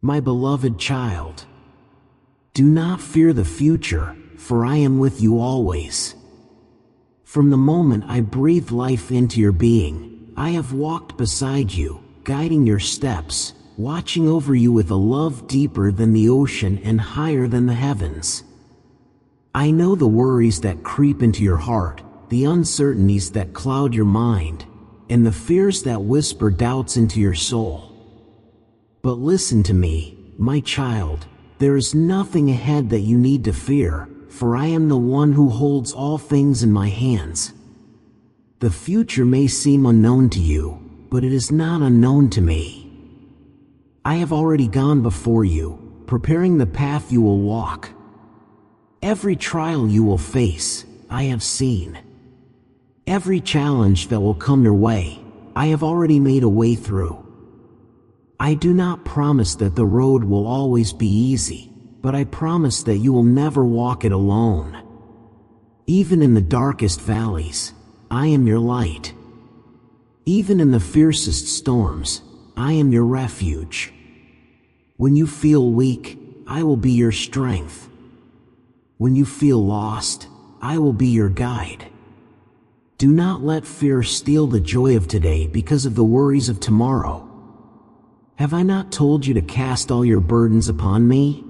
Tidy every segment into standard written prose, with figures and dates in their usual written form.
My beloved child, do not fear the future, for I am with you always. From the moment I breathed life into your being, I have walked beside you, guiding your steps, watching over you with a love deeper than the ocean and higher than the heavens. I know the worries that creep into your heart, the uncertainties that cloud your mind, and the fears that whisper doubts into your soul. But listen to me, my child, there is nothing ahead that you need to fear, for I am the one who holds all things in my hands. The future may seem unknown to you, but it is not unknown to me. I have already gone before you, preparing the path you will walk. Every trial you will face, I have seen. Every challenge that will come your way, I have already made a way through. I do not promise that the road will always be easy, but I promise that you will never walk it alone. Even in the darkest valleys, I am your light. Even in the fiercest storms, I am your refuge. When you feel weak, I will be your strength. When you feel lost, I will be your guide. Do not let fear steal the joy of today because of the worries of tomorrow. Have I not told you to cast all your burdens upon me?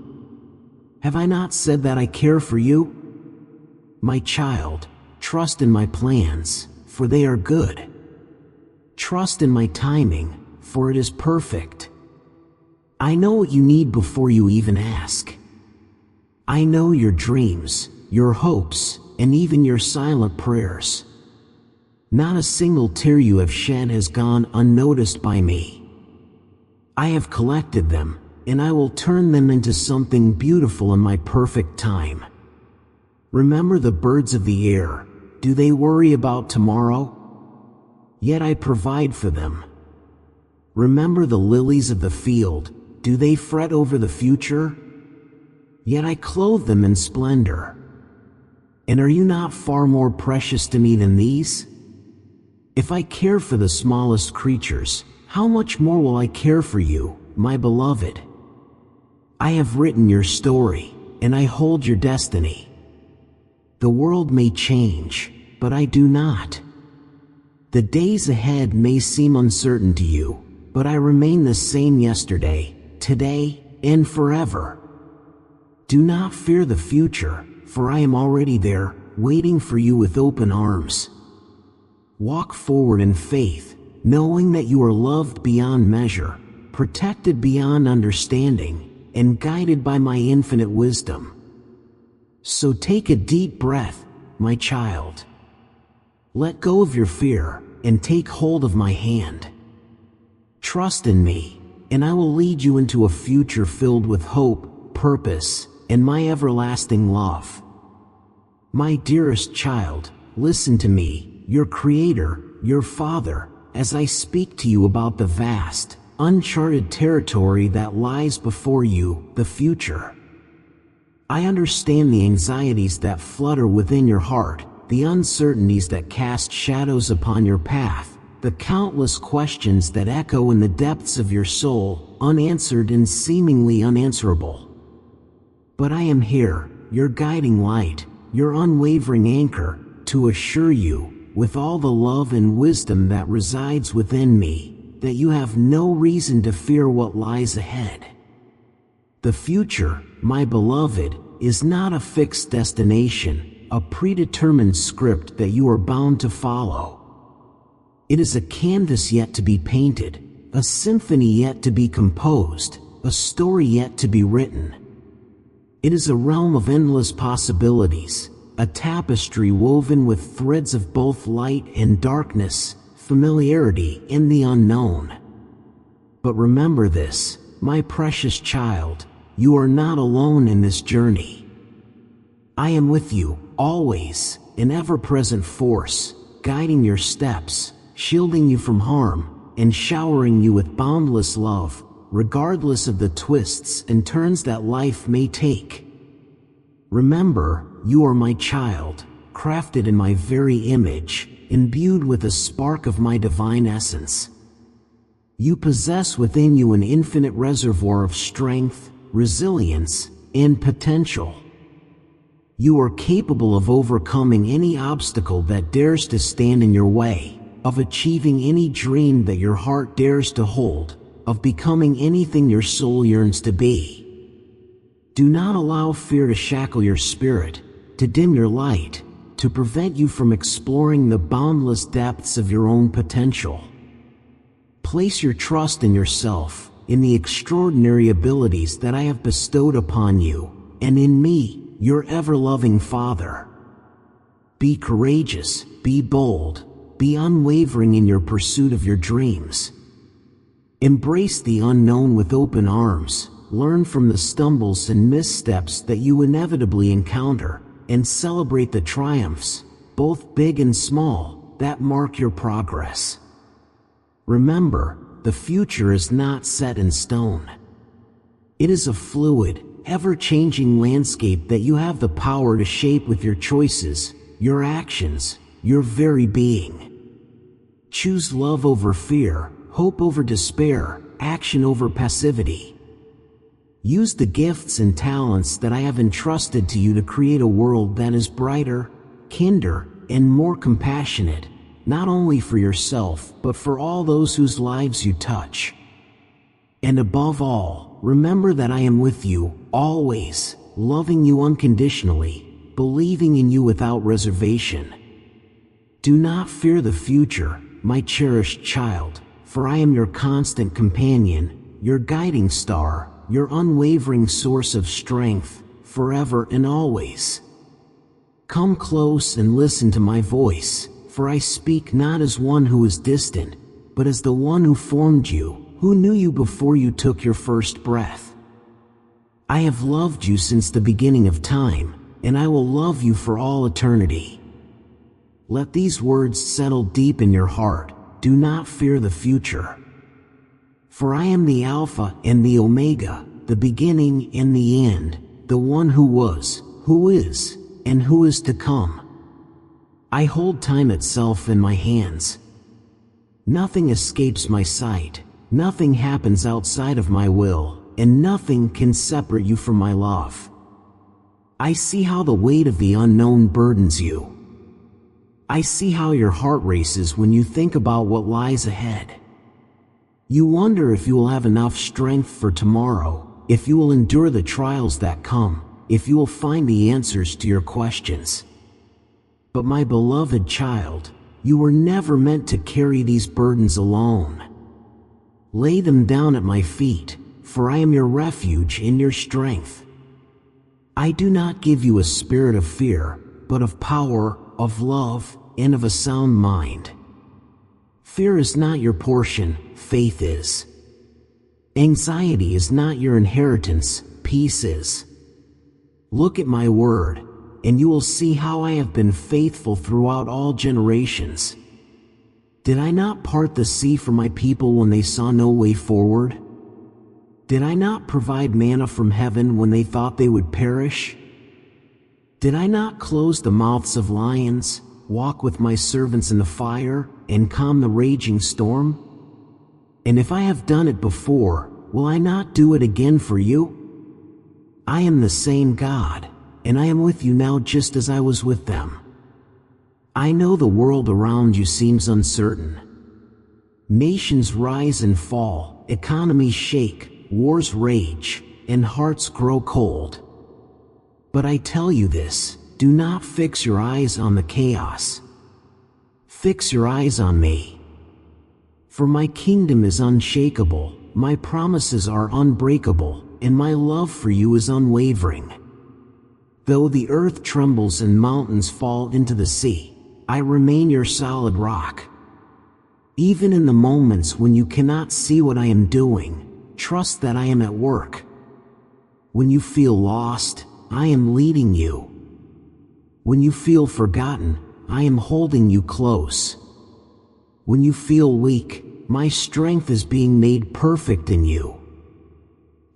Have I not said that I care for you? My child, trust in my plans, for they are good. Trust in my timing, for it is perfect. I know what you need before you even ask. I know your dreams, your hopes, and even your silent prayers. Not a single tear you have shed has gone unnoticed by me. I have collected them, and I will turn them into something beautiful in my perfect time. Remember the birds of the air. Do they worry about tomorrow? Yet I provide for them. Remember the lilies of the field. Do they fret over the future? Yet I clothe them in splendor. And are you not far more precious to me than these? If I care for the smallest creatures, how much more will I care for you, my beloved? I have written your story, and I hold your destiny. The world may change, but I do not. The days ahead may seem uncertain to you, but I remain the same yesterday, today, and forever. Do not fear the future, for I am already there, waiting for you with open arms. Walk forward in faith, knowing that you are loved beyond measure, protected beyond understanding, and guided by my infinite wisdom. So take a deep breath, my child. Let go of your fear, and take hold of my hand. Trust in me, and I will lead you into a future filled with hope, purpose, and my everlasting love. My dearest child, listen to me, your Creator, your Father, as I speak to you about the vast, uncharted territory that lies before you, the future. I understand the anxieties that flutter within your heart, the uncertainties that cast shadows upon your path, the countless questions that echo in the depths of your soul, unanswered and seemingly unanswerable. But I am here, your guiding light, your unwavering anchor, to assure you, with all the love and wisdom that resides within me, that you have no reason to fear what lies ahead. The future, my beloved, is not a fixed destination, a predetermined script that you are bound to follow. It is a canvas yet to be painted, a symphony yet to be composed, a story yet to be written. It is a realm of endless possibilities, a tapestry woven with threads of both light and darkness, familiarity and the unknown. But remember this, my precious child, you are not alone in this journey. I am with you, always, an ever-present force, guiding your steps, shielding you from harm, and showering you with boundless love, regardless of the twists and turns that life may take. Remember, you are my child, crafted in my very image, imbued with a spark of my divine essence. You possess within you an infinite reservoir of strength, resilience, and potential. You are capable of overcoming any obstacle that dares to stand in your way, of achieving any dream that your heart dares to hold, of becoming anything your soul yearns to be. Do not allow fear to shackle your spirit, to dim your light, to prevent you from exploring the boundless depths of your own potential. Place your trust in yourself, in the extraordinary abilities that I have bestowed upon you, and in me, your ever-loving Father. Be courageous, be bold, be unwavering in your pursuit of your dreams. Embrace the unknown with open arms, learn from the stumbles and missteps that you inevitably encounter, and celebrate the triumphs, both big and small, that mark your progress. Remember, the future is not set in stone. It is a fluid, ever-changing landscape that you have the power to shape with your choices, your actions, your very being. Choose love over fear, hope over despair, action over passivity. Use the gifts and talents that I have entrusted to you to create a world that is brighter, kinder, and more compassionate, not only for yourself, but for all those whose lives you touch. And above all, remember that I am with you, always, loving you unconditionally, believing in you without reservation. Do not fear the future, my cherished child, for I am your constant companion, your guiding star, your unwavering source of strength, forever and always. Come close and listen to my voice, for I speak not as one who is distant, but as the one who formed you, who knew you before you took your first breath. I have loved you since the beginning of time, and I will love you for all eternity. Let these words settle deep in your heart. Do not fear the future. For I am the Alpha and the Omega, the beginning and the end, the one who was, who is, and who is to come. I hold time itself in my hands. Nothing escapes my sight, nothing happens outside of my will, and nothing can separate you from my love. I see how the weight of the unknown burdens you. I see how your heart races when you think about what lies ahead. You wonder if you will have enough strength for tomorrow, if you will endure the trials that come, if you will find the answers to your questions. But my beloved child, you were never meant to carry these burdens alone. Lay them down at my feet, for I am your refuge and your strength. I do not give you a spirit of fear, but of power, of love, and of a sound mind. Fear is not your portion, faith is. Anxiety is not your inheritance, peace is. Look at my word, and you will see how I have been faithful throughout all generations. Did I not part the sea for my people when they saw no way forward? Did I not provide manna from heaven when they thought they would perish? Did I not close the mouths of lions, walk with my servants in the fire, and calm the raging storm? And if I have done it before, will I not do it again for you? I am the same God, and I am with you now just as I was with them. I know the world around you seems uncertain. Nations rise and fall, economies shake, wars rage, and hearts grow cold. But I tell you this, do not fix your eyes on the chaos. Fix your eyes on me. For my kingdom is unshakable, my promises are unbreakable, and my love for you is unwavering. Though the earth trembles and mountains fall into the sea, I remain your solid rock. Even in the moments when you cannot see what I am doing, trust that I am at work. When you feel lost, I am leading you. When you feel forgotten, I am holding you close. When you feel weak, my strength is being made perfect in you.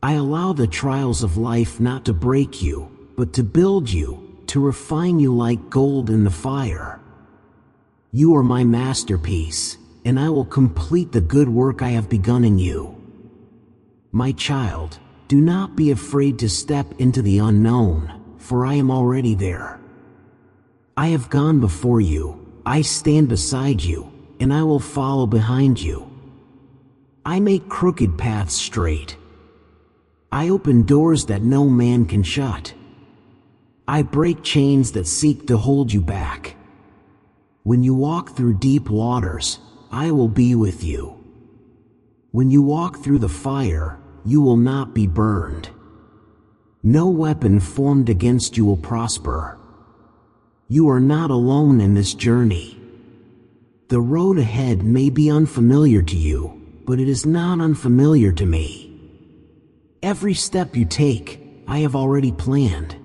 I allow the trials of life not to break you, but to build you, to refine you like gold in the fire. You are my masterpiece, and I will complete the good work I have begun in you. My child, do not be afraid to step into the unknown, for I am already there. I have gone before you, I stand beside you, and I will follow behind you. I make crooked paths straight. I open doors that no man can shut. I break chains that seek to hold you back. When you walk through deep waters, I will be with you. When you walk through the fire, you will not be burned. No weapon formed against you will prosper. You are not alone in this journey. The road ahead may be unfamiliar to you, but it is not unfamiliar to me. Every step you take, I have already planned.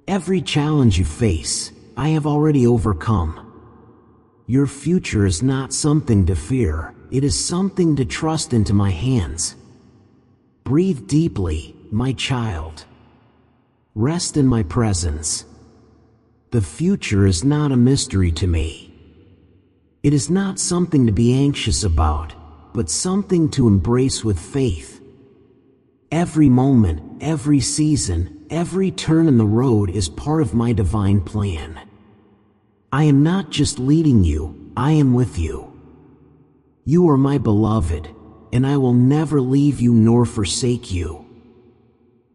Every challenge you face, I have already overcome. Your future is not something to fear, it is something to trust into my hands. Breathe deeply, my child. Rest in my presence. The future is not a mystery to me. It is not something to be anxious about, but something to embrace with faith. Every moment, every season, every turn in the road is part of my divine plan. I am not just leading you, I am with you. You are my beloved, and I will never leave you nor forsake you.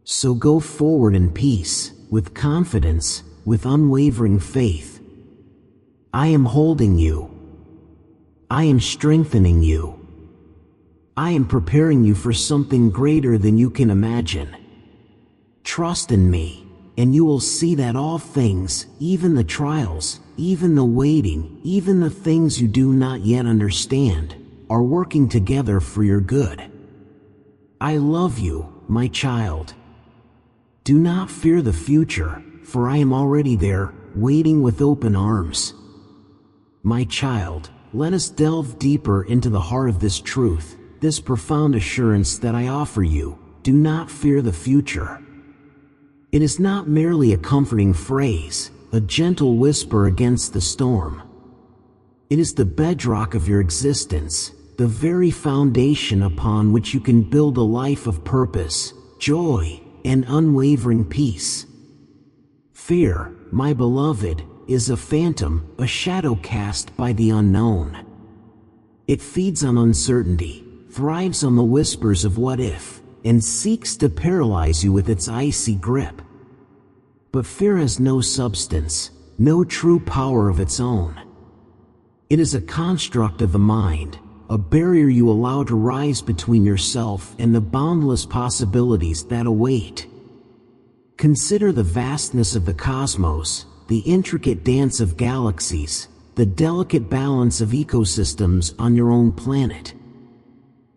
So go forward in peace, with confidence, with unwavering faith. I am holding you. I am strengthening you. I am preparing you for something greater than you can imagine. Trust in me, and you will see that all things, even the trials, even the waiting, even the things you do not yet understand, are working together for your good. I love you, my child. Do not fear the future, for I am already there, waiting with open arms. My child, let us delve deeper into the heart of this truth, this profound assurance that I offer you. Do not fear the future. It is not merely a comforting phrase, a gentle whisper against the storm. It is the bedrock of your existence, the very foundation upon which you can build a life of purpose, joy, and unwavering peace. Fear, my beloved, is a phantom, a shadow cast by the unknown. It feeds on uncertainty, thrives on the whispers of what if, and seeks to paralyze you with its icy grip. But fear has no substance, no true power of its own. It is a construct of the mind, a barrier you allow to rise between yourself and the boundless possibilities that await. Consider the vastness of the cosmos, the intricate dance of galaxies, the delicate balance of ecosystems on your own planet.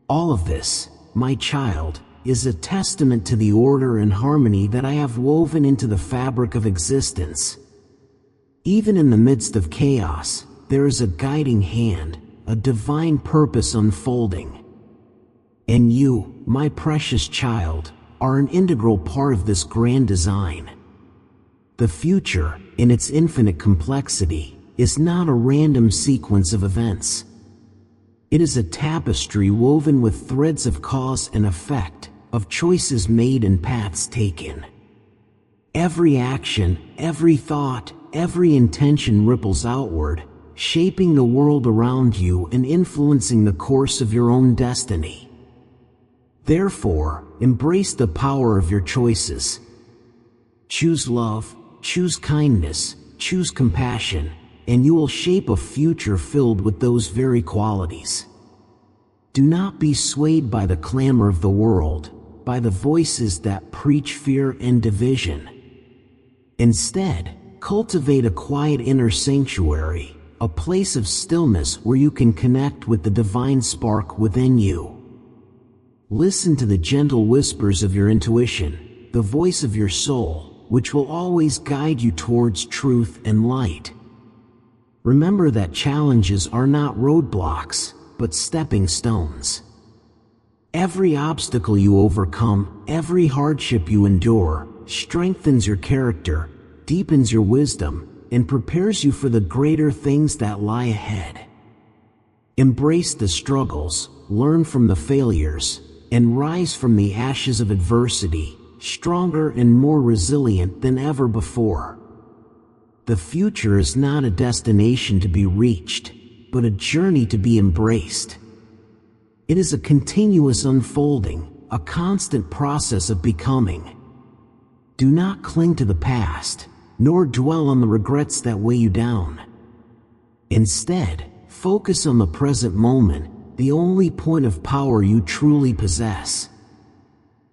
All of this, my child, is a testament to the order and harmony that I have woven into the fabric of existence. Even in the midst of chaos, there is a guiding hand, a divine purpose unfolding. And you, my precious child, are an integral part of this grand design. The future, in its infinite complexity, is not a random sequence of events. It is a tapestry woven with threads of cause and effect, of choices made and paths taken. Every action, every thought, every intention ripples outward, shaping the world around you and influencing the course of your own destiny. Therefore, embrace the power of your choices. Choose love, choose kindness, choose compassion, and you will shape a future filled with those very qualities. Do not be swayed by the clamor of the world, by the voices that preach fear and division. Instead, cultivate a quiet inner sanctuary, a place of stillness where you can connect with the divine spark within you. Listen to the gentle whispers of your intuition, the voice of your soul, which will always guide you towards truth and light. Remember that challenges are not roadblocks, but stepping stones. Every obstacle you overcome, every hardship you endure, strengthens your character, deepens your wisdom, and prepares you for the greater things that lie ahead. Embrace the struggles, learn from the failures, and rise from the ashes of adversity, stronger and more resilient than ever before. The future is not a destination to be reached, but a journey to be embraced. It is a continuous unfolding, a constant process of becoming. Do not cling to the past, nor dwell on the regrets that weigh you down. Instead, focus on the present moment, the only point of power you truly possess.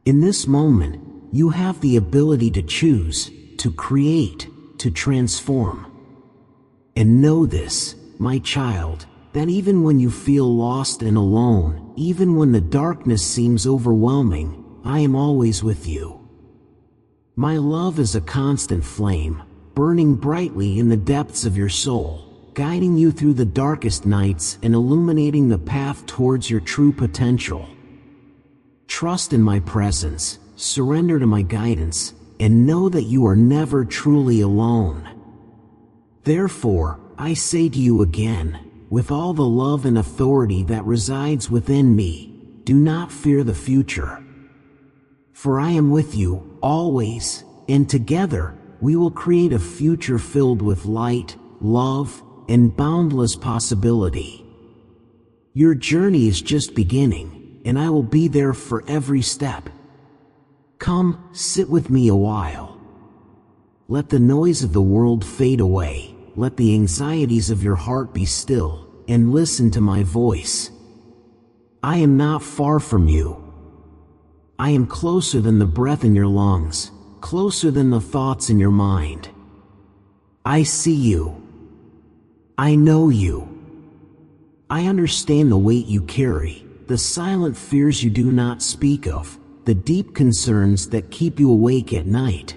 In this moment, you have the ability to choose, to create, to transform. And know this, my child, that even when you feel lost and alone, even when the darkness seems overwhelming, I am always with you. My love is a constant flame, burning brightly in the depths of your soul, guiding you through the darkest nights and illuminating the path towards your true potential. Trust in my presence, surrender to my guidance, and know that you are never truly alone. Therefore, I say to you again, with all the love and authority that resides within me, do not fear the future. For I am with you, always, and together, we will create a future filled with light, love, and boundless possibility. Your journey is just beginning, and I will be there for every step. Come, sit with me a while. Let the noise of the world fade away. Let the anxieties of your heart be still, and listen to my voice. I am not far from you. I am closer than the breath in your lungs, closer than the thoughts in your mind. I see you. I know you. I understand the weight you carry, the silent fears you do not speak of, the deep concerns that keep you awake at night.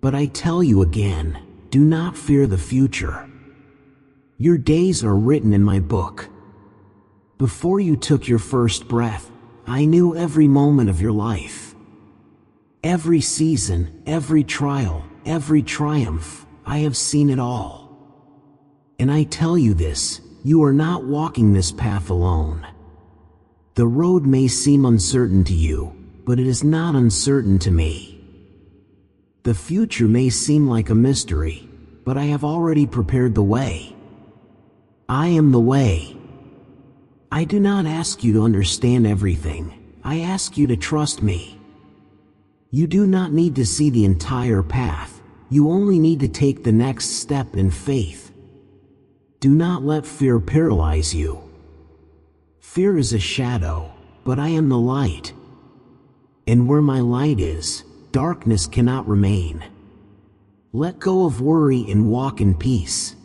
But I tell you again, do not fear the future. Your days are written in my book. Before you took your first breath, I knew every moment of your life. Every season, every trial, every triumph, I have seen it all. And I tell you this, you are not walking this path alone. The road may seem uncertain to you, but it is not uncertain to me. The future may seem like a mystery, but I have already prepared the way. I am the way. I do not ask you to understand everything. I ask you to trust me. You do not need to see the entire path. You only need to take the next step in faith. Do not let fear paralyze you. Fear is a shadow, but I am the light. And where my light is, darkness cannot remain. Let go of worry and walk in peace.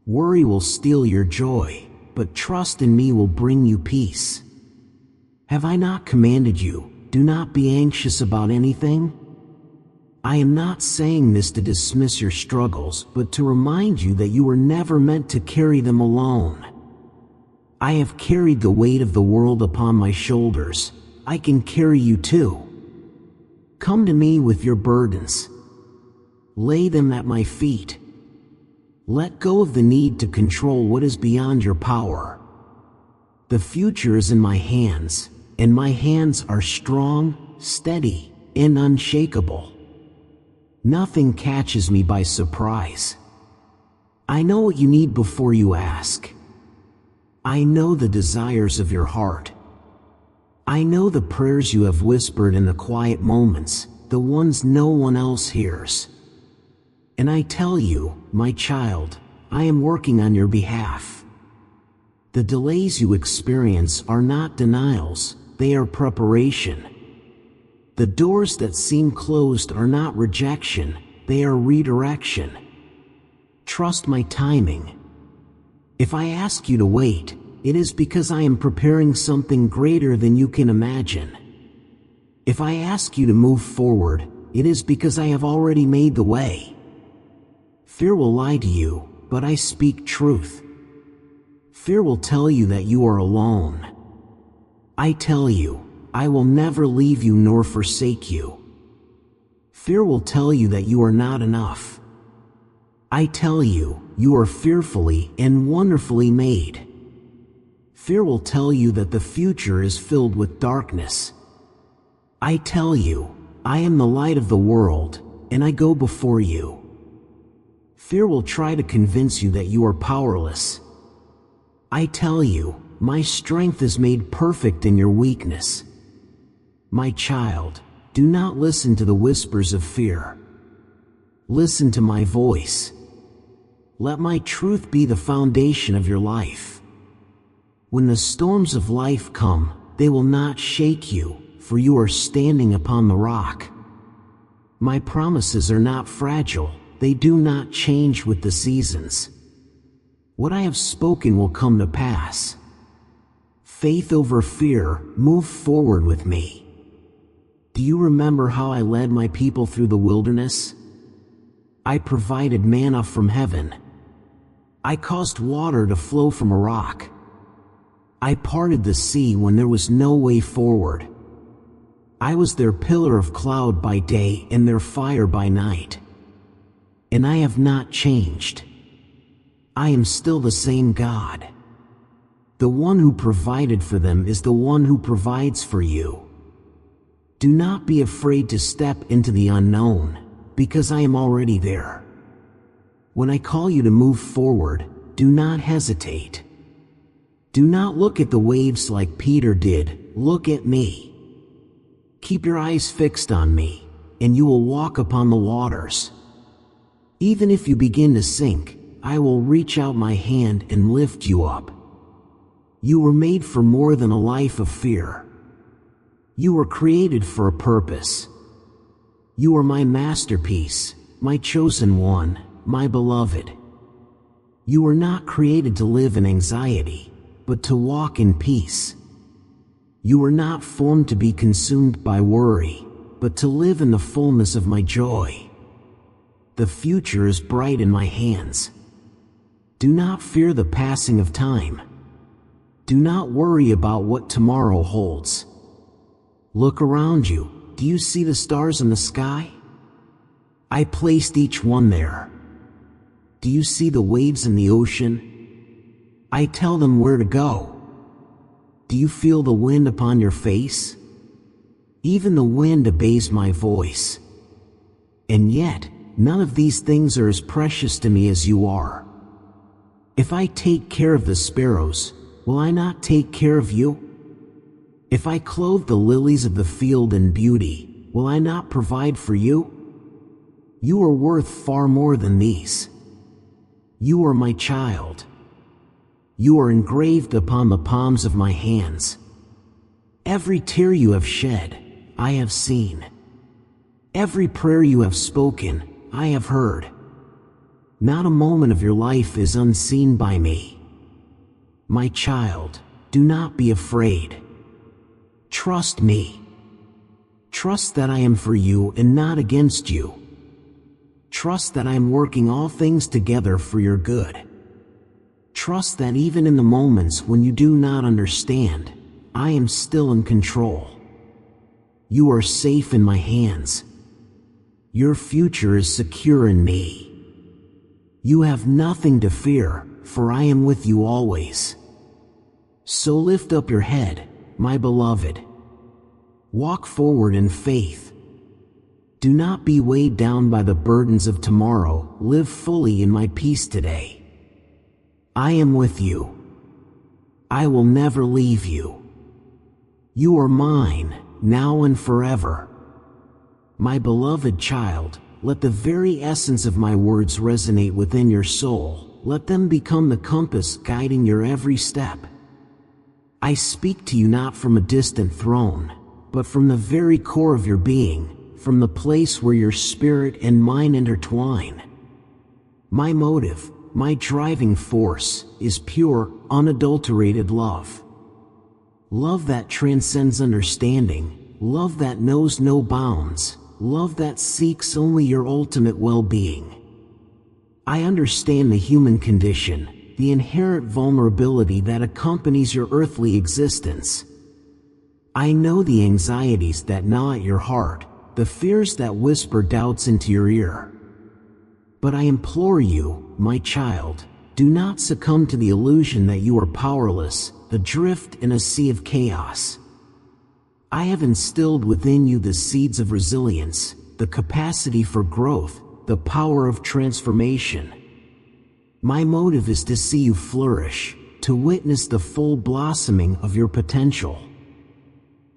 Worry will steal your joy, but trust in me will bring you peace. Have I not commanded you, do not be anxious about anything? I am not saying this to dismiss your struggles, but to remind you that you were never meant to carry them alone. I have carried the weight of the world upon my shoulders. I can carry you too. Come to me with your burdens. Lay them at my feet. Let go of the need to control what is beyond your power. The future is in my hands, and my hands are strong, steady, and unshakable. Nothing catches me by surprise. I know what you need before you ask. I know the desires of your heart. I know the prayers you have whispered in the quiet moments, the ones no one else hears. And I tell you, my child, I am working on your behalf. The delays you experience are not denials, they are preparation. The doors that seem closed are not rejection, they are redirection. Trust my timing. If I ask you to wait, it is because I am preparing something greater than you can imagine. If I ask you to move forward, it is because I have already made the way. Fear will lie to you, but I speak truth. Fear will tell you that you are alone. I tell you, I will never leave you nor forsake you. Fear will tell you that you are not enough. I tell you, you are fearfully and wonderfully made. Fear will tell you that the future is filled with darkness. I tell you, I am the light of the world, and I go before you. Fear will try to convince you that you are powerless. I tell you, my strength is made perfect in your weakness. My child, do not listen to the whispers of fear. Listen to my voice. Let my truth be the foundation of your life. When the storms of life come, they will not shake you, for you are standing upon the rock. My promises are not fragile, they do not change with the seasons. What I have spoken will come to pass. Faith over fear, move forward with me. Do you remember how I led my people through the wilderness? I provided manna from heaven. I caused water to flow from a rock. I parted the sea when there was no way forward. I was their pillar of cloud by day and their fire by night. And I have not changed. I am still the same God. The one who provided for them is the one who provides for you. Do not be afraid to step into the unknown, because I am already there. When I call you to move forward, do not hesitate. Do not look at the waves like Peter did, look at me. Keep your eyes fixed on me, and you will walk upon the waters. Even if you begin to sink, I will reach out my hand and lift you up. You were made for more than a life of fear. You were created for a purpose. You are my masterpiece, my chosen one, my beloved. You were not created to live in anxiety, but to walk in peace. You were not formed to be consumed by worry, but to live in the fullness of my joy. The future is bright in my hands. Do not fear the passing of time. Do not worry about what tomorrow holds. Look around you. Do you see the stars in the sky? I placed each one there. Do you see the waves in the ocean? I tell them where to go. Do you feel the wind upon your face? Even the wind obeys my voice. And yet, none of these things are as precious to me as you are. If I take care of the sparrows, will I not take care of you? If I clothe the lilies of the field in beauty, will I not provide for you? You are worth far more than these. You are my child. You are engraved upon the palms of my hands. Every tear you have shed, I have seen. Every prayer you have spoken, I have heard. Not a moment of your life is unseen by me. My child, do not be afraid. Trust me. Trust that I am for you and not against you. Trust that I am working all things together for your good. Trust that even in the moments when you do not understand, I am still in control. You are safe in my hands. Your future is secure in me. You have nothing to fear, for I am with you always. So lift up your head, my beloved. Walk forward in faith. Do not be weighed down by the burdens of tomorrow. Live fully in my peace today. I am with you. I will never leave you. You are mine, now and forever. My beloved child, let the very essence of my words resonate within your soul. Let them become the compass guiding your every step. I speak to you not from a distant throne, but from the very core of your being, from the place where your spirit and mine intertwine. My motive, my driving force, is pure, unadulterated love. Love that transcends understanding, love that knows no bounds, love that seeks only your ultimate well-being. I understand the human condition, the inherent vulnerability that accompanies your earthly existence. I know the anxieties that gnaw at your heart, the fears that whisper doubts into your ear. But I implore you, my child, do not succumb to the illusion that you are powerless, adrift in a sea of chaos. I have instilled within you the seeds of resilience, the capacity for growth, the power of transformation. My motive is to see you flourish, to witness the full blossoming of your potential.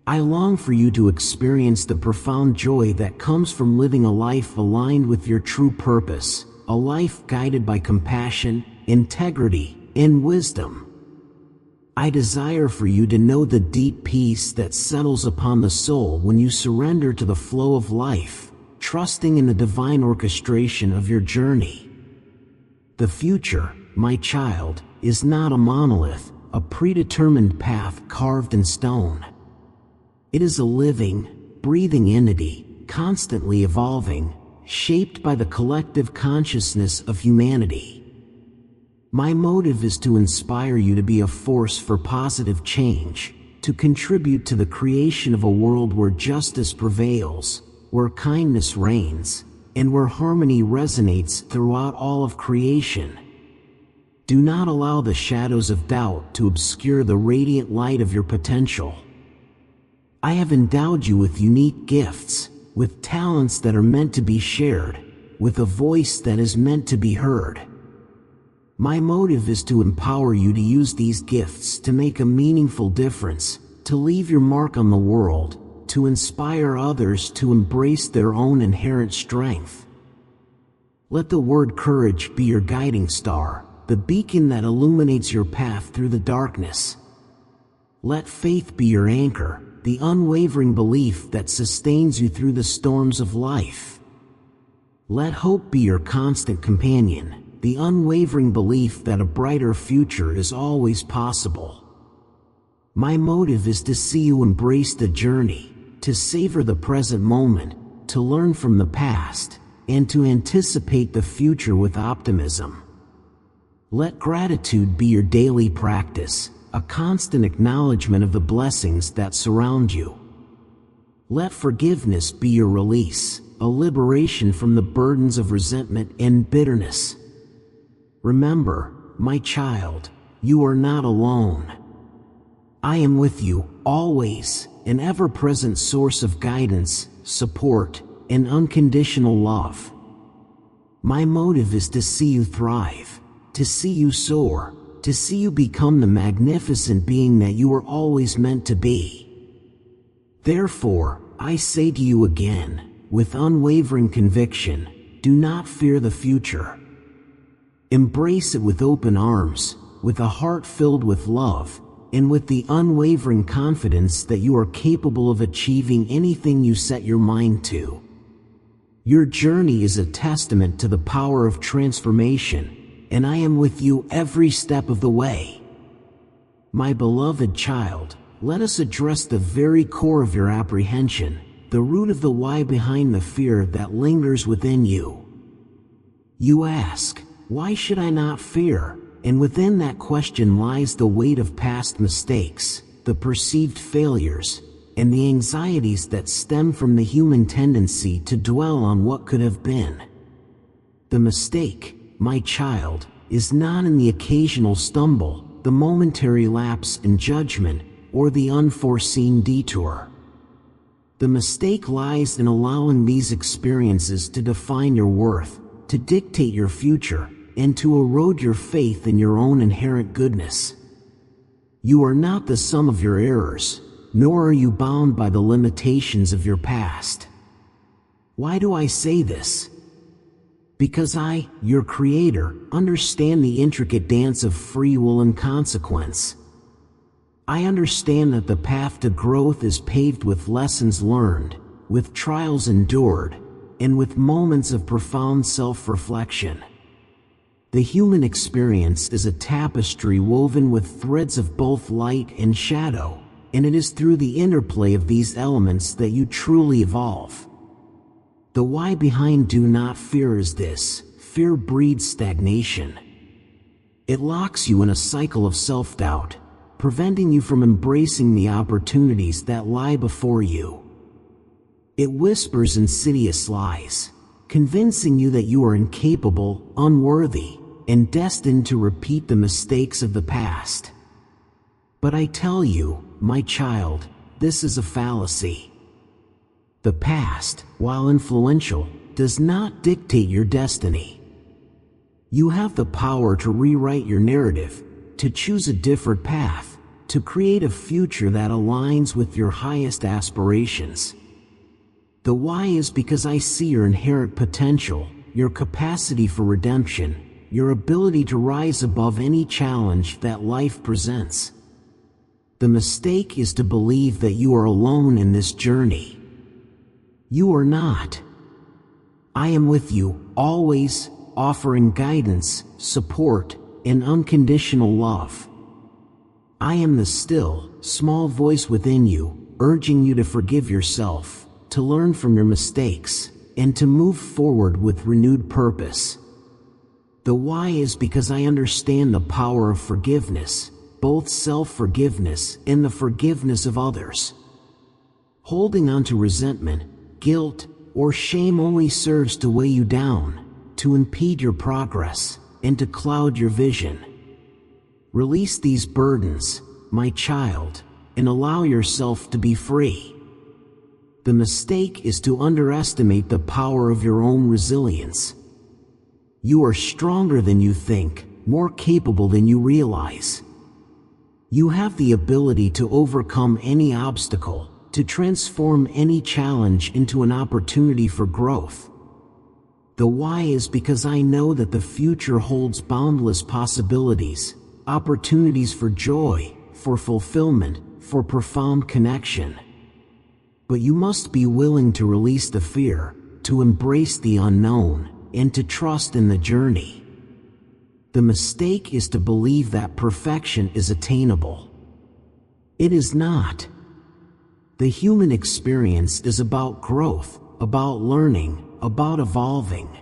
I long for you to experience the profound joy that comes from living a life aligned with your true purpose, a life guided by compassion, integrity, and wisdom. I desire for you to know the deep peace that settles upon the soul when you surrender to the flow of life, trusting in the divine orchestration of your journey. The future, my child, is not a monolith, a predetermined path carved in stone. It is a living, breathing entity, constantly evolving, shaped by the collective consciousness of humanity. My motive is to inspire you to be a force for positive change, to contribute to the creation of a world where justice prevails, where kindness reigns, and where harmony resonates throughout all of creation. Do not allow the shadows of doubt to obscure the radiant light of your potential. I have endowed you with unique gifts, with talents that are meant to be shared, with a voice that is meant to be heard. My motive is to empower you to use these gifts to make a meaningful difference, to leave your mark on the world, to inspire others to embrace their own inherent strength. Let the word courage be your guiding star, the beacon that illuminates your path through the darkness. Let faith be your anchor, the unwavering belief that sustains you through the storms of life. Let hope be your constant companion, the unwavering belief that a brighter future is always possible. My motive is to see you embrace the journey, to savor the present moment, to learn from the past, and to anticipate the future with optimism. Let gratitude be your daily practice, a constant acknowledgement of the blessings that surround you. Let forgiveness be your release, a liberation from the burdens of resentment and bitterness. Remember, my child, you are not alone. I am with you, always, an ever-present source of guidance, support, and unconditional love. My motive is to see you thrive, to see you soar, to see you become the magnificent being that you were always meant to be. Therefore, I say to you again, with unwavering conviction, do not fear the future. Embrace it with open arms, with a heart filled with love, and with the unwavering confidence that you are capable of achieving anything you set your mind to. Your journey is a testament to the power of transformation, and I am with you every step of the way. My beloved child, let us address the very core of your apprehension, the root of the why behind the fear that lingers within you. You ask, why should I not fear? And within that question lies the weight of past mistakes, the perceived failures, and the anxieties that stem from the human tendency to dwell on what could have been. The mistake, my child, is not in the occasional stumble, the momentary lapse in judgment, or the unforeseen detour. The mistake lies in allowing these experiences to define your worth, to dictate your future, and to erode your faith in your own inherent goodness. You are not the sum of your errors, nor are you bound by the limitations of your past. Why do I say this? Because I, your Creator, understand the intricate dance of free will and consequence. I understand that the path to growth is paved with lessons learned, with trials endured, and with moments of profound self-reflection. The human experience is a tapestry woven with threads of both light and shadow, and it is through the interplay of these elements that you truly evolve. The why behind do not fear is this: fear breeds stagnation. It locks you in a cycle of self-doubt, preventing you from embracing the opportunities that lie before you. It whispers insidious lies, convincing you that you are incapable, unworthy, and destined to repeat the mistakes of the past. But I tell you, my child, this is a fallacy. The past, while influential, does not dictate your destiny. You have the power to rewrite your narrative, to choose a different path, to create a future that aligns with your highest aspirations. The why is because I see your inherent potential, your capacity for redemption, your ability to rise above any challenge that life presents. The mistake is to believe that you are alone in this journey. You are not. I am with you, always, offering guidance, support, and unconditional love. I am the still, small voice within you, urging you to forgive yourself, to learn from your mistakes, and to move forward with renewed purpose. The why is because I understand the power of forgiveness, both self-forgiveness and the forgiveness of others. Holding on to resentment, guilt, or shame only serves to weigh you down, to impede your progress, and to cloud your vision. Release these burdens, my child, and allow yourself to be free. The mistake is to underestimate the power of your own resilience. You are stronger than you think, more capable than you realize. You have the ability to overcome any obstacle, to transform any challenge into an opportunity for growth. The why is because I know that the future holds boundless possibilities, opportunities for joy, for fulfillment, for profound connection. But you must be willing to release the fear, to embrace the unknown, and to trust in the journey. The mistake is to believe that perfection is attainable. It is not. The human experience is about growth, about learning, about evolving.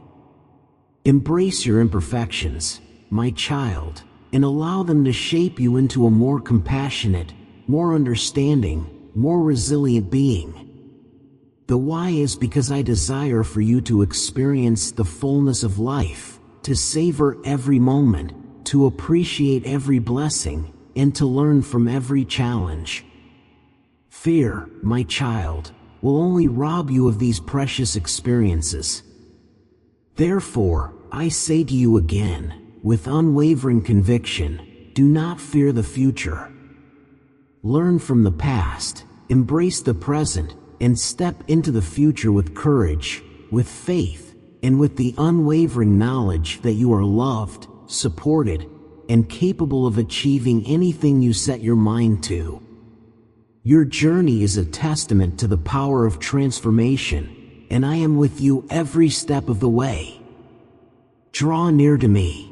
Embrace your imperfections, my child, and allow them to shape you into a more compassionate, more understanding, more resilient being. The why is because I desire for you to experience the fullness of life, to savor every moment, to appreciate every blessing, and to learn from every challenge. Fear, my child, will only rob you of these precious experiences. Therefore, I say to you again, with unwavering conviction, do not fear the future. Learn from the past, embrace the present, and step into the future with courage, with faith, and with the unwavering knowledge that you are loved, supported, and capable of achieving anything you set your mind to. Your journey is a testament to the power of transformation, and I am with you every step of the way. Draw near to me.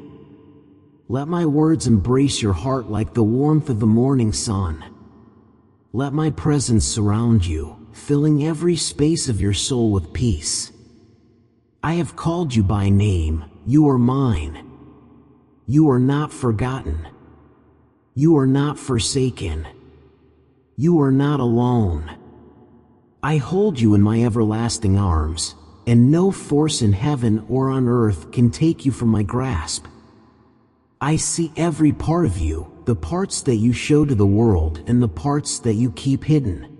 Let my words embrace your heart like the warmth of the morning sun. Let my presence surround you, filling every space of your soul with peace. I have called you by name. You are mine. You are not forgotten. You are not forsaken. You are not alone. I hold you in my everlasting arms, and no force in heaven or on earth can take you from my grasp. I see every part of you, the parts that you show to the world and the parts that you keep hidden.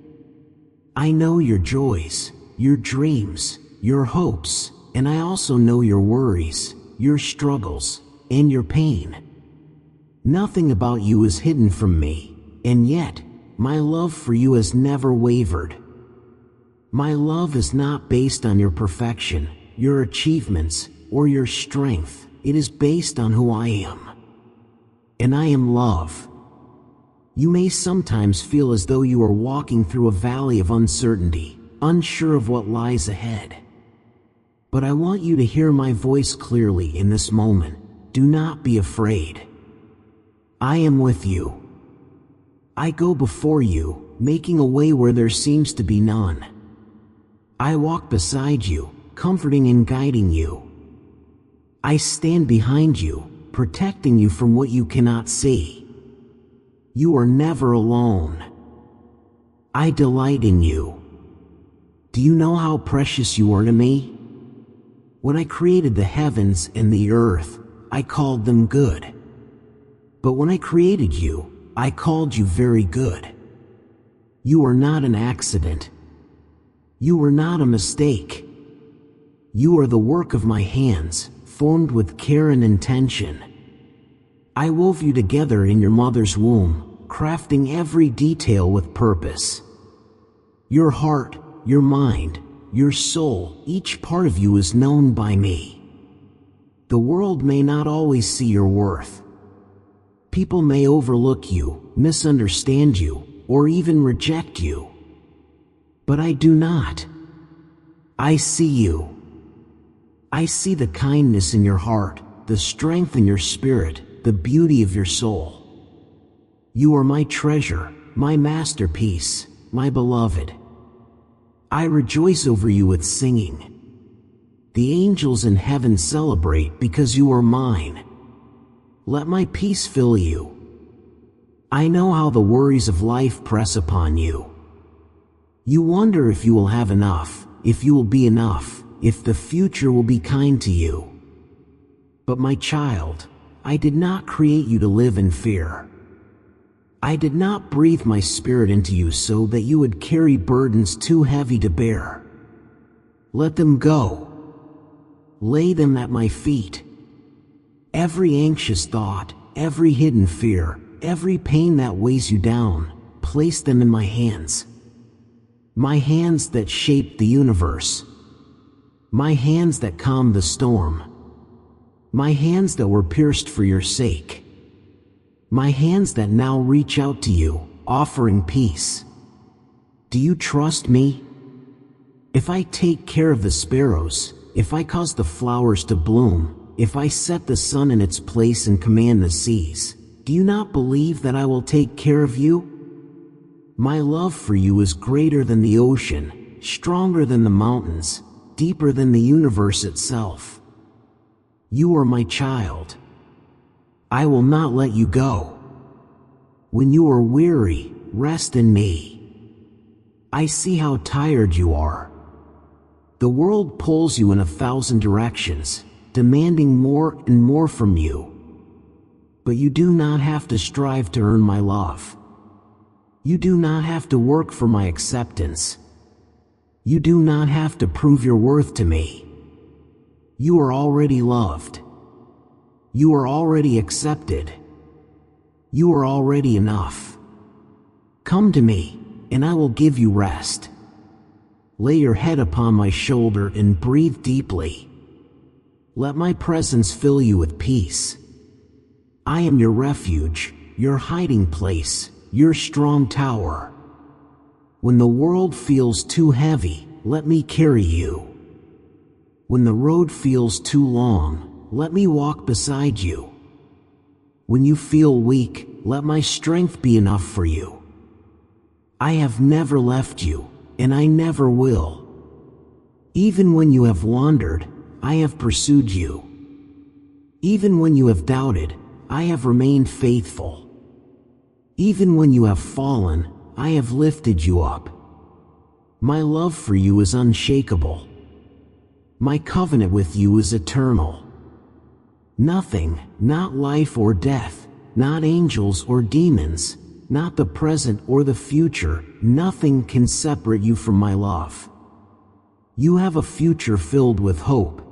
I know your joys, your dreams, your hopes, and I also know your worries, your struggles, and your pain. Nothing about you is hidden from me, and yet, my love for you has never wavered. My love is not based on your perfection, your achievements, or your strength. It is based on who I am. And I am love. You may sometimes feel as though you are walking through a valley of uncertainty, unsure of what lies ahead. But I want you to hear my voice clearly in this moment. Do not be afraid. I am with you. I go before you, making a way where there seems to be none. I walk beside you, comforting and guiding you. I stand behind you, protecting you from what you cannot see. You are never alone. I delight in you. Do you know how precious you are to me? When I created the heavens and the earth, I called them good. But when I created you, I called you very good. You are not an accident. You are not a mistake. You are the work of my hands, formed with care and intention. I wove you together in your mother's womb, crafting every detail with purpose. Your heart, your mind, your soul, each part of you is known by me. The world may not always see your worth. People may overlook you, misunderstand you, or even reject you. But I do not. I see you. I see the kindness in your heart, the strength in your spirit, the beauty of your soul. You are my treasure, my masterpiece, my beloved. I rejoice over you with singing. The angels in heaven celebrate because you are mine. Let my peace fill you. I know how the worries of life press upon you. You wonder if you will have enough, if you will be enough, if the future will be kind to you. But my child, I did not create you to live in fear. I did not breathe my spirit into you so that you would carry burdens too heavy to bear. Let them go. Lay them at my feet. Every anxious thought, every hidden fear, every pain that weighs you down, place them in my hands. My hands that shaped the universe. My hands that calmed the storm. My hands that were pierced for your sake. My hands that now reach out to you, offering peace. Do you trust me? If I take care of the sparrows, if I cause the flowers to bloom, if I set the sun in its place and command the seas, do you not believe that I will take care of you? My love for you is greater than the ocean, stronger than the mountains, deeper than the universe itself. You are my child. I will not let you go. When you are weary, rest in me. I see how tired you are. The world pulls you in 1,000 directions, demanding more and more from you. But you do not have to strive to earn my love. You do not have to work for my acceptance. You do not have to prove your worth to me. You are already loved. You are already accepted. You are already enough. Come to me, and I will give you rest. Lay your head upon my shoulder and breathe deeply. Let my presence fill you with peace. I am your refuge, your hiding place, your strong tower. When the world feels too heavy, let me carry you. When the road feels too long, let me walk beside you. When you feel weak, let my strength be enough for you. I have never left you, and I never will. Even when you have wandered, I have pursued you. Even when you have doubted, I have remained faithful. Even when you have fallen, I have lifted you up. My love for you is unshakable. My covenant with you is eternal. Nothing, not life or death, not angels or demons, not the present or the future, nothing can separate you from my love. You have a future filled with hope.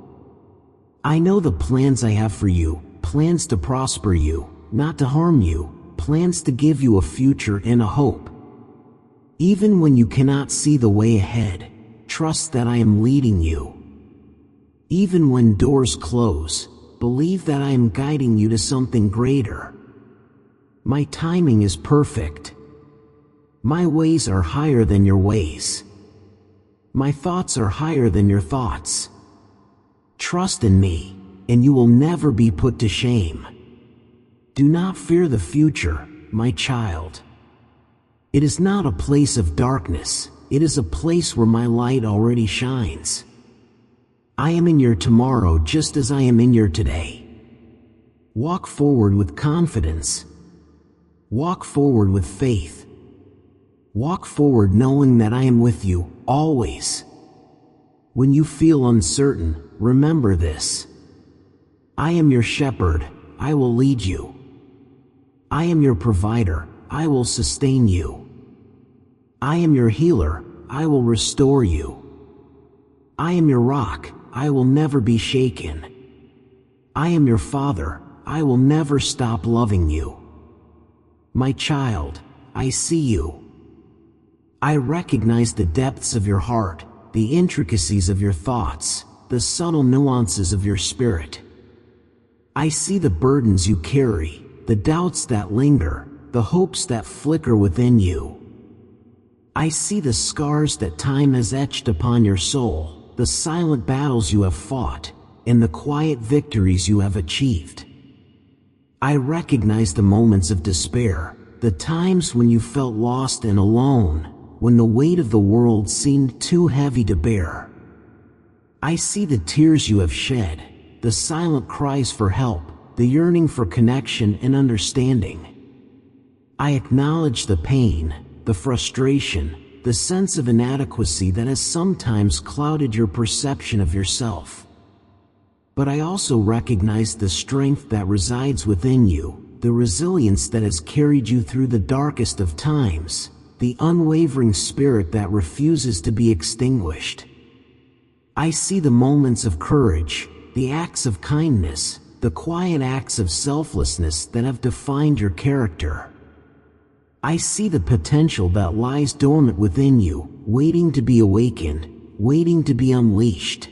I know the plans I have for you, plans to prosper you, not to harm you, plans to give you a future and a hope. Even when you cannot see the way ahead, trust that I am leading you. Even when doors close, believe that I am guiding you to something greater. My timing is perfect. My ways are higher than your ways. My thoughts are higher than your thoughts. Trust in me, and you will never be put to shame. Do not fear the future, my child. It is not a place of darkness, it is a place where my light already shines. I am in your tomorrow just as I am in your today. Walk forward with confidence. Walk forward with faith. Walk forward knowing that I am with you, always. When you feel uncertain, remember this. I am your shepherd, I will lead you. I am your provider, I will sustain you. I am your healer, I will restore you. I am your rock, I will never be shaken. I am your father, I will never stop loving you. My child, I see you. I recognize the depths of your heart, the intricacies of your thoughts, the subtle nuances of your spirit. I see the burdens you carry, the doubts that linger, the hopes that flicker within you. I see the scars that time has etched upon your soul, the silent battles you have fought, and the quiet victories you have achieved. I recognize the moments of despair, the times when you felt lost and alone, when the weight of the world seemed too heavy to bear. I see the tears you have shed, the silent cries for help, the yearning for connection and understanding. I acknowledge the pain, the frustration, the sense of inadequacy that has sometimes clouded your perception of yourself. But I also recognize the strength that resides within you, the resilience that has carried you through the darkest of times, the unwavering spirit that refuses to be extinguished. I see the moments of courage, the acts of kindness, the quiet acts of selflessness that have defined your character. I see the potential that lies dormant within you, waiting to be awakened, waiting to be unleashed.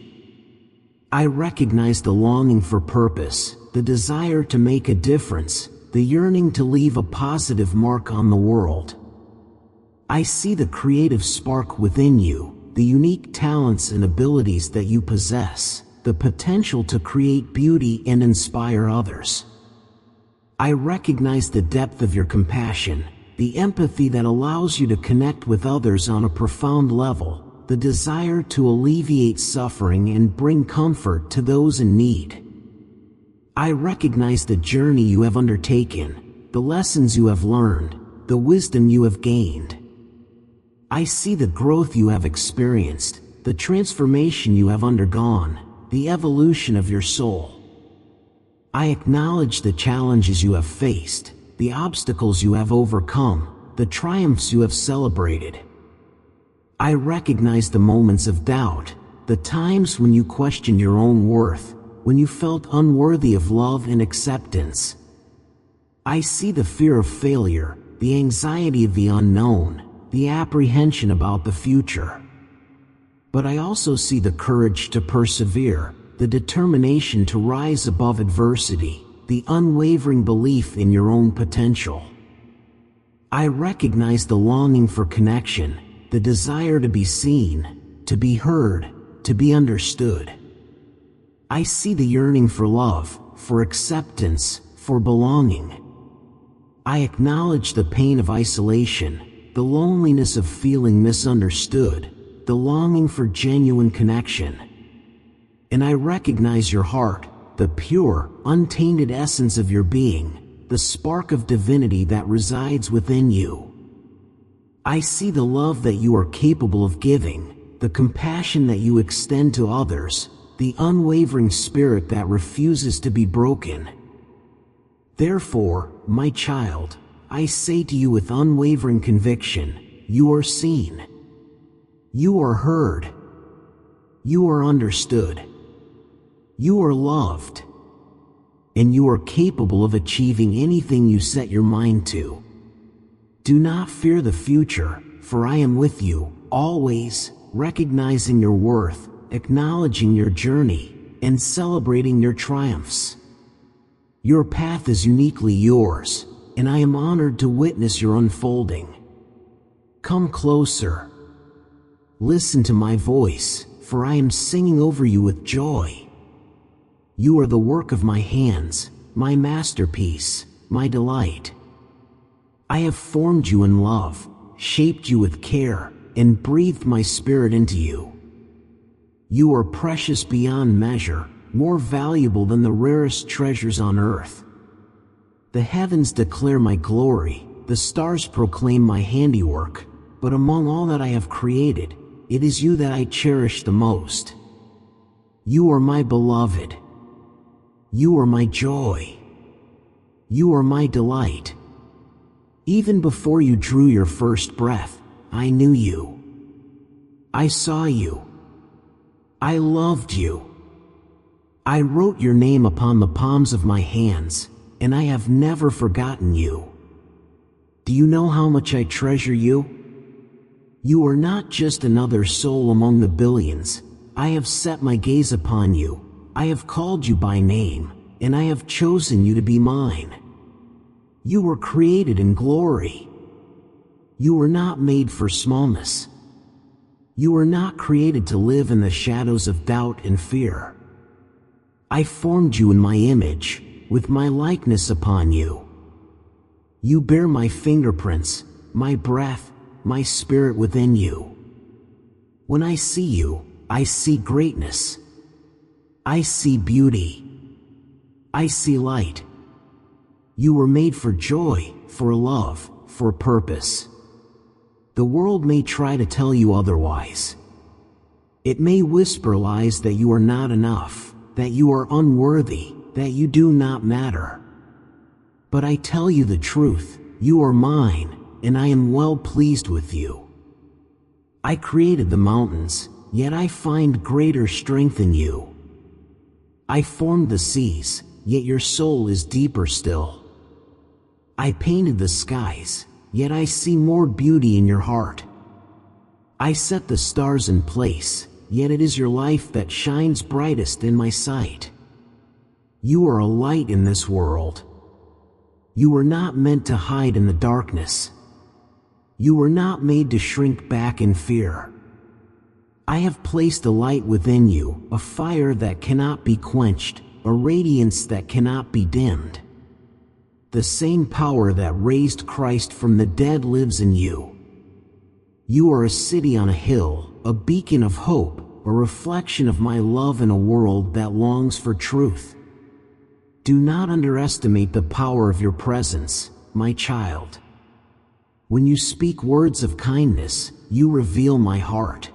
I recognize the longing for purpose, the desire to make a difference, the yearning to leave a positive mark on the world. I see the creative spark within you, the unique talents and abilities that you possess, the potential to create beauty and inspire others. I recognize the depth of your compassion, the empathy that allows you to connect with others on a profound level, the desire to alleviate suffering and bring comfort to those in need. I recognize the journey you have undertaken, the lessons you have learned, the wisdom you have gained. I see the growth you have experienced, the transformation you have undergone, the evolution of your soul. I acknowledge the challenges you have faced, the obstacles you have overcome, the triumphs you have celebrated. I recognize the moments of doubt, the times when you questioned your own worth, when you felt unworthy of love and acceptance. I see the fear of failure, the anxiety of the unknown, the apprehension about the future. But I also see the courage to persevere, the determination to rise above adversity, the unwavering belief in your own potential. I recognize the longing for connection, the desire to be seen, to be heard, to be understood. I see the yearning for love, for acceptance, for belonging. I acknowledge the pain of isolation, the loneliness of feeling misunderstood, the longing for genuine connection. And I recognize your heart, the pure, untainted essence of your being, the spark of divinity that resides within you. I see the love that you are capable of giving, the compassion that you extend to others, the unwavering spirit that refuses to be broken. Therefore, my child, I say to you with unwavering conviction, you are seen. You are heard. You are understood. You are loved. And you are capable of achieving anything you set your mind to. Do not fear the future, for I am with you, always, recognizing your worth, acknowledging your journey, and celebrating your triumphs. Your path is uniquely yours, and I am honored to witness your unfolding. Come closer. Listen to my voice, for I am singing over you with joy. You are the work of my hands, my masterpiece, my delight. I have formed you in love, shaped you with care, and breathed my spirit into you. You are precious beyond measure, more valuable than the rarest treasures on earth. The heavens declare my glory, the stars proclaim my handiwork, but among all that I have created, it is you that I cherish the most. You are my beloved. You are my joy. You are my delight. Even before you drew your first breath, I knew you. I saw you. I loved you. I wrote your name upon the palms of my hands, and I have never forgotten you. Do you know how much I treasure you? You are not just another soul among the billions. I have set my gaze upon you. I have called you by name, and I have chosen you to be mine. You were created in glory. You were not made for smallness. You were not created to live in the shadows of doubt and fear. I formed you in my image, with my likeness upon you. You bear my fingerprints, my breath, my spirit within you. When I see you, I see greatness. I see beauty. I see light. You were made for joy, for love, for purpose. The world may try to tell you otherwise. It may whisper lies that you are not enough, that you are unworthy, that you do not matter. But I tell you the truth, you are mine, and I am well pleased with you. I created the mountains, yet I find greater strength in you. I formed the seas, yet your soul is deeper still. I painted the skies, yet I see more beauty in your heart. I set the stars in place, yet it is your life that shines brightest in my sight. You are a light in this world. You were not meant to hide in the darkness. You were not made to shrink back in fear. I have placed a light within you, a fire that cannot be quenched, a radiance that cannot be dimmed. The same power that raised Christ from the dead lives in you. You are a city on a hill, a beacon of hope, a reflection of my love in a world that longs for truth. Do not underestimate the power of your presence, my child. When you speak words of kindness, you reveal my heart.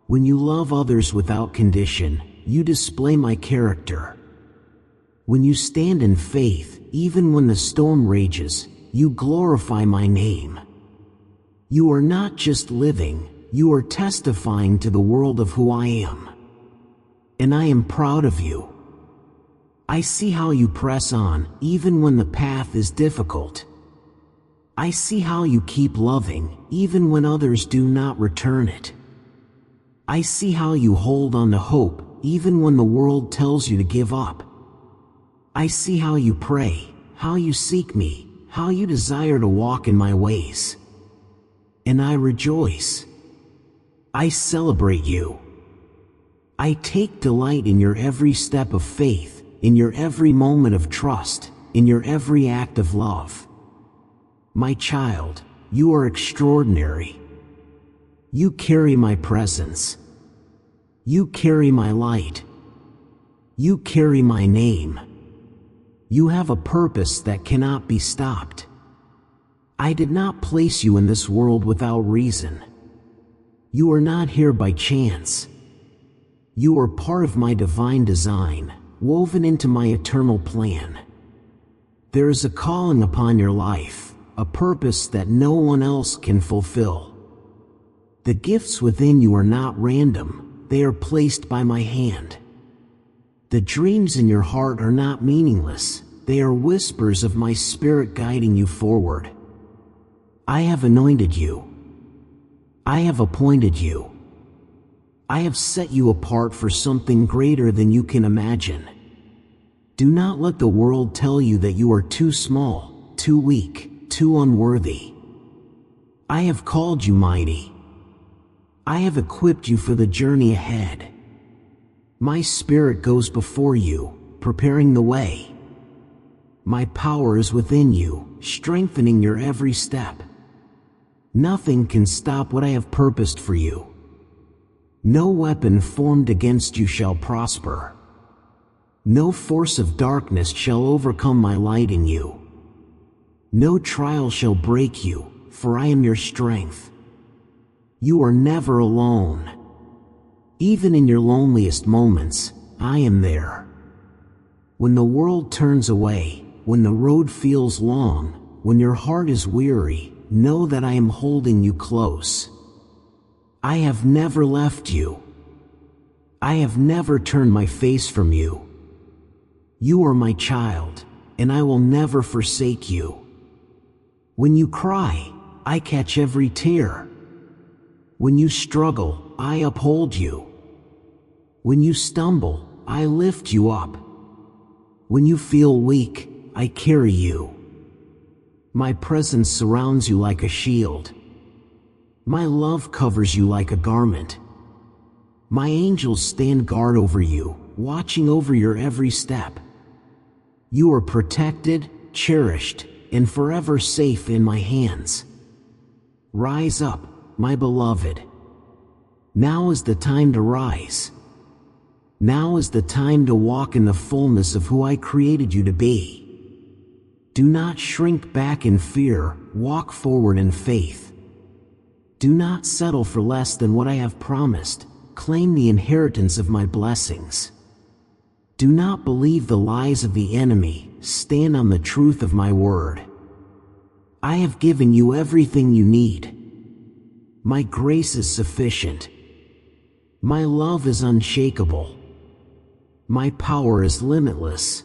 When you love others without condition, you display my character. When you stand in faith, even when the storm rages, you glorify my name. You are not just living, you are testifying to the world of who I am. And I am proud of you. I see how you press on, even when the path is difficult. I see how you keep loving, even when others do not return it. I see how you hold on to hope, even when the world tells you to give up. I see how you pray, how you seek me, how you desire to walk in my ways. And I rejoice. I celebrate you. I take delight in your every step of faith, in your every moment of trust, in your every act of love. My child, you are extraordinary. You carry my presence. You carry my light. You carry my name. You have a purpose that cannot be stopped. I did not place you in this world without reason. You are not here by chance. You are part of my divine design, woven into my eternal plan. There is a calling upon your life, a purpose that no one else can fulfill. The gifts within you are not random, they are placed by my hand. The dreams in your heart are not meaningless, they are whispers of my spirit guiding you forward. I have anointed you. I have appointed you. I have set you apart for something greater than you can imagine. Do not let the world tell you that you are too small, too weak, too unworthy. I have called you mighty. I have equipped you for the journey ahead. My spirit goes before you, preparing the way. My power is within you, strengthening your every step. Nothing can stop what I have purposed for you. No weapon formed against you shall prosper. No force of darkness shall overcome my light in you. No trial shall break you, for I am your strength. You are never alone. Even in your loneliest moments, I am there. When the world turns away, when the road feels long, when your heart is weary, know that I am holding you close. I have never left you. I have never turned my face from you. You are my child, and I will never forsake you. When you cry, I catch every tear. When you struggle, I uphold you. When you stumble, I lift you up. When you feel weak, I carry you. My presence surrounds you like a shield. My love covers you like a garment. My angels stand guard over you, watching over your every step. You are protected, cherished, and forever safe in my hands. Rise up, my beloved. Now is the time to rise. Now is the time to walk in the fullness of who I created you to be. Do not shrink back in fear, walk forward in faith. Do not settle for less than what I have promised, claim the inheritance of my blessings. Do not believe the lies of the enemy, stand on the truth of my word. I have given you everything you need. My grace is sufficient. My love is unshakable. My power is limitless.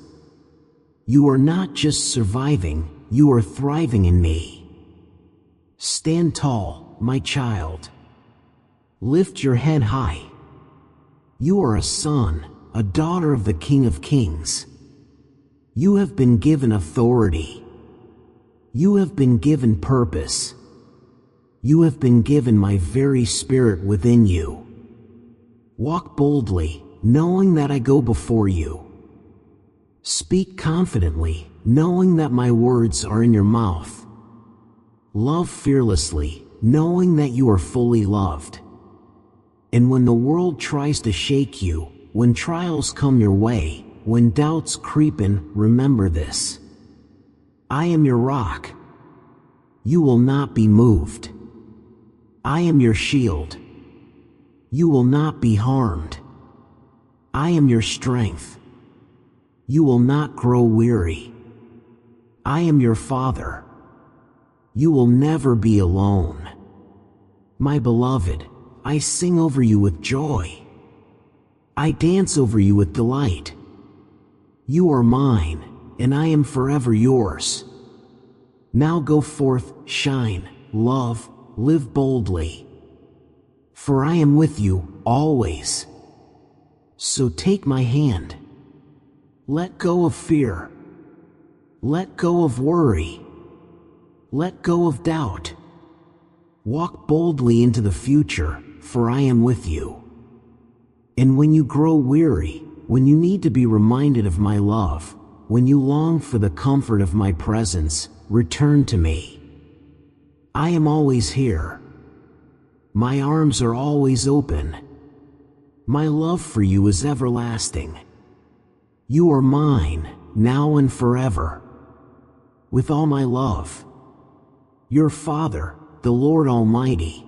You are not just surviving, you are thriving in me. Stand tall, my child. Lift your head high. You are a son, a daughter of the King of Kings. You have been given authority. You have been given purpose. You have been given my very spirit within you. Walk boldly, knowing that I go before you. Speak confidently, knowing that my words are in your mouth. Love fearlessly, knowing that you are fully loved. And when the world tries to shake you, when trials come your way, when doubts creep in, remember this. I am your rock. You will not be moved. I am your shield. You will not be harmed. I am your strength. You will not grow weary. I am your Father. You will never be alone. My beloved, I sing over you with joy. I dance over you with delight. You are mine, and I am forever yours. Now go forth, shine, love, live boldly. For I am with you, always. So take my hand. Let go of fear. Let go of worry. Let go of doubt. Walk boldly into the future, for I am with you. And when you grow weary, when you need to be reminded of my love, when you long for the comfort of my presence, return to me. I am always here. My arms are always open. My love for you is everlasting. You are mine, now and forever. With all my love. Your Father, the Lord Almighty.